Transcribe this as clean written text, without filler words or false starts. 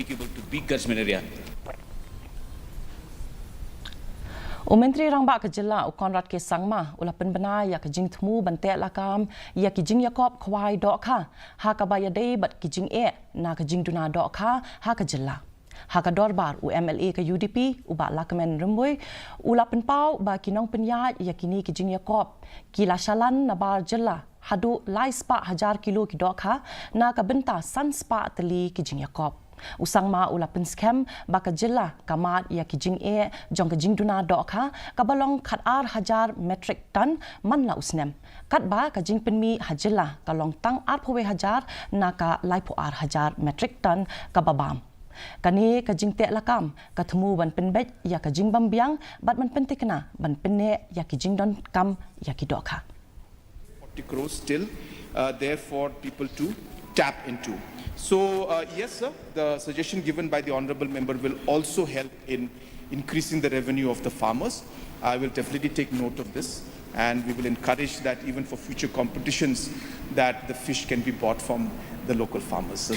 applicable to big catchment area. Myntri Rangbah ke Jylla Konrad ke Sangma ula penbena ya ke jing temu ban Tehlakam ya ke Jingiakop Khwai Dohkha ha ka baya dei bat ke jing na ke Jingduna Dohkha ha ke Jylla ha ka dorbar UMLA ke UDP uba lakamen remboi ula penpau ba kinong penya ya kini ke Jingiakop kila shalan na bar Jylla hadu lai spa 1000 kilo ki Dohkha na ka benta san spa teli ke Jingiakop usang ma ula penskem baka Jylla kamat ya kijing jong ke Jingduna Dohkha kabalong khat 1000 metric ton man la usnem kat ba ka jing penmi ha Jylla kalong tang 1000 na ka lai po 1000 metric ton ka babam kani ka jing Tehlakam ka themu ban penbet ya ka jing bambiang bat man pentikna ban penne ya ki Jingdon kam ya ki Dohkha 40 crores still there for people to tap into. So yes, sir, the suggestion given by the honourable member will also help in increasing the revenue of the farmers. I will definitely take note of this, and we will encourage that even for future competitions that the fish can be bought from the local farmers.